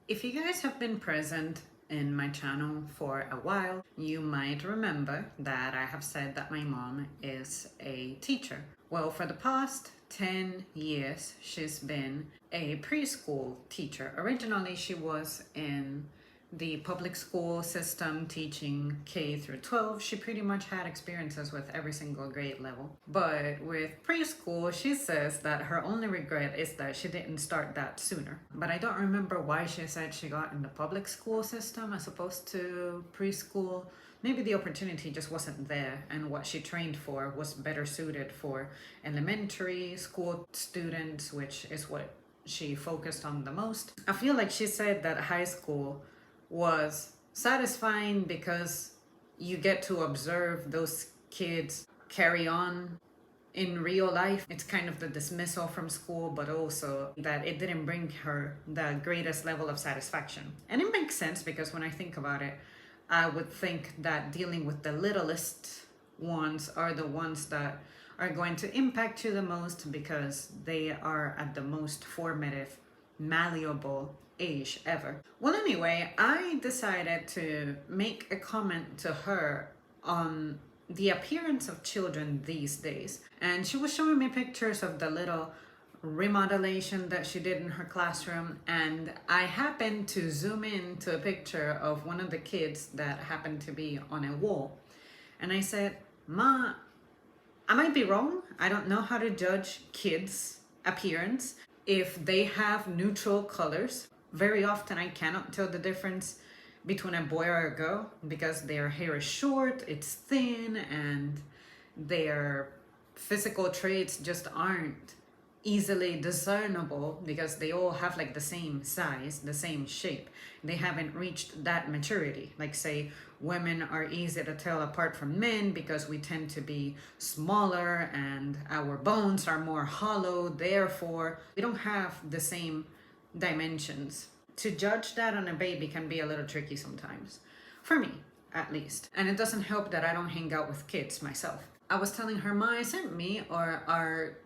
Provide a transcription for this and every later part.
If you guys have been present in my channel for a while, you might remember that I have said that my mom is a teacher. Well, for the past 10 years, she's been a preschool teacher. Originally, she was in the public school system teaching K through 12. She pretty much had experiences with every single grade level. But with preschool, she says that her only regret is that she didn't start that sooner. But I don't remember why she said she got in the public school system as opposed to preschool. Maybe the opportunity just wasn't there, and what she trained for was better suited for elementary school students, which is what she focused on the most. I feel like she said that high school was satisfying because you get to observe those kids carry on in real life. It's kind of the dismissal from school, but also that it didn't bring her the greatest level of satisfaction. And it makes sense because when I think about it, I would think that dealing with the littlest ones are the ones that are going to impact you the most because they are at the most formative, malleable age ever. Well, anyway, I decided to make a comment to her on the appearance of children these days. And she was showing me pictures of the little remodelation that she did in her classroom, and I happened to zoom in to a picture of one of the kids that happened to be on a wall. And I said, Ma, I might be wrong. I don't know how to judge kids' appearance. If they have neutral colors, very often I cannot tell the difference between a boy or a girl because their hair is short, it's thin, and their physical traits just aren't easily discernible because they all have like the same size, the same shape. They haven't reached that maturity. Like, say, women are easy to tell apart from men because we tend to be smaller and our bones are more hollow, therefore we don't have the same dimensions. To judge that on a baby can be a little tricky sometimes, for me at least. And it doesn't help that I don't hang out with kids myself. I was telling her, Ma, isn't me or are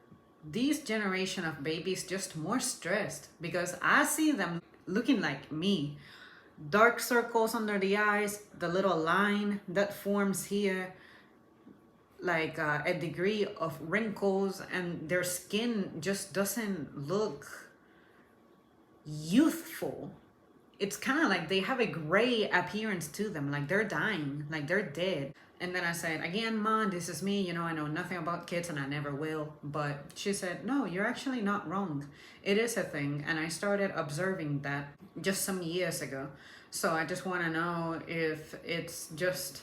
these generation of babies just more stressed? Because I see them looking like me. Dark circles under the eyes, the little line that forms here, like a degree of wrinkles, and their skin just doesn't look youthful. It's kind of like they have a gray appearance to them, like they're dying, like they're dead. And then I said, again, Ma, this is me, I know nothing about kids and I never will. But she said, no, you're actually not wrong. It is a thing. And I started observing that just some years ago. So I just want to know if it's just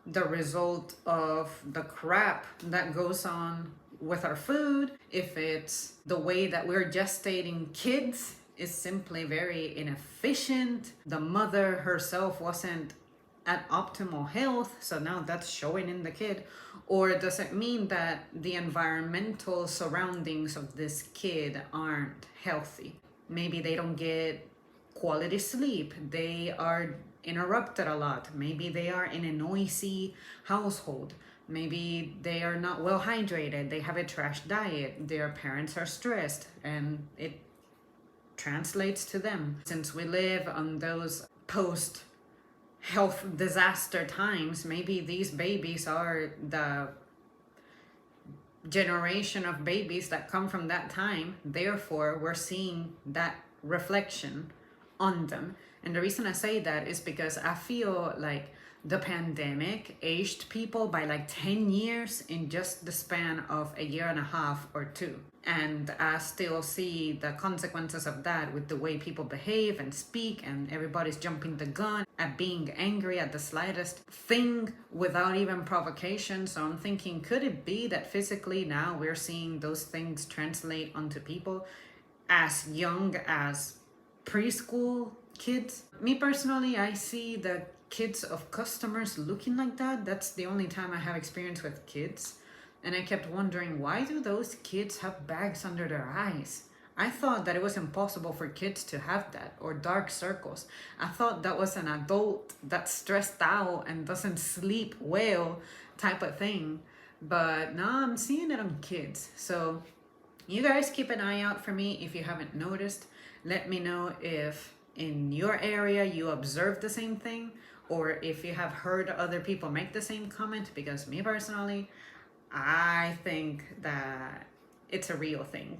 the result of the crap that goes on with our food, if it's the way that we're gestating kids is simply very inefficient. The mother herself wasn't at optimal health, so now that's showing in the kid. Or does it mean that the environmental surroundings of this kid aren't healthy? Maybe they don't get quality sleep, they are interrupted a lot, maybe they are in a noisy household, maybe they are not well hydrated, they have a trash diet, their parents are stressed, and it translates to them. Since we live on those post health disaster times, maybe these babies are the generation of babies that come from that time. Therefore, we're seeing that reflection on them. And the reason I say that is because I feel like the pandemic aged people by like 10 years in just the span of a year and a half or two. And I still see the consequences of that with the way people behave and speak, and everybody's jumping the gun at being angry at the slightest thing without even provocation. So I'm thinking, could it be that physically now we're seeing those things translate onto people as young as preschool kids? Me personally, I see the kids of customers looking like that. That's the only time I have experience with kids. And I kept wondering, why do those kids have bags under their eyes? I thought that it was impossible for kids to have that, or dark circles. I thought that was an adult that's stressed out and doesn't sleep well type of thing. But now I'm seeing it on kids. So you guys keep an eye out for me if you haven't noticed. Let me know if in your area you observe the same thing, or if you have heard other people make the same comment, because me personally, I think that it's a real thing.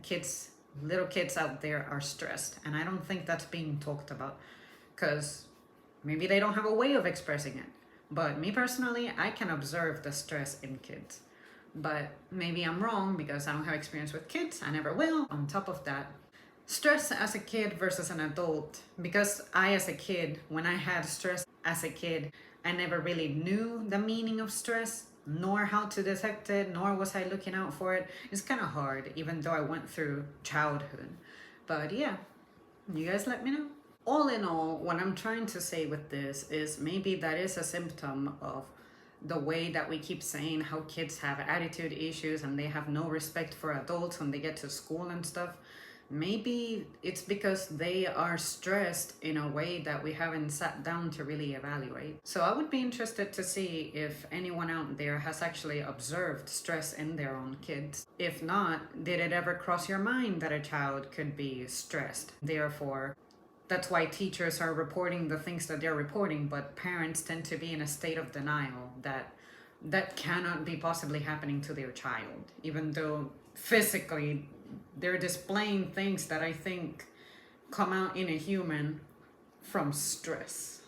Little kids out there are stressed, and I don't think that's being talked about because maybe they don't have a way of expressing it. But me personally, I can observe the stress in kids. But maybe I'm wrong because I don't have experience with kids. I never will. On top of that, stress as a kid versus an adult. Because as a kid, when I had stress as a kid, I never really knew the meaning of stress, nor how to detect it, nor was I looking out for it. It's kind of hard, even though I went through childhood. But yeah, you guys let me know. All in all, what I'm trying to say with this is maybe that is a symptom of the way that we keep saying how kids have attitude issues and they have no respect for adults when they get to school and stuff. Maybe it's because they are stressed in a way that we haven't sat down to really evaluate. So I would be interested to see if anyone out there has actually observed stress in their own kids. If not, did it ever cross your mind that a child could be stressed? Therefore, that's why teachers are reporting the things that they're reporting, but parents tend to be in a state of denial that that cannot be possibly happening to their child, even though physically they're displaying things that I think come out in a human from stress.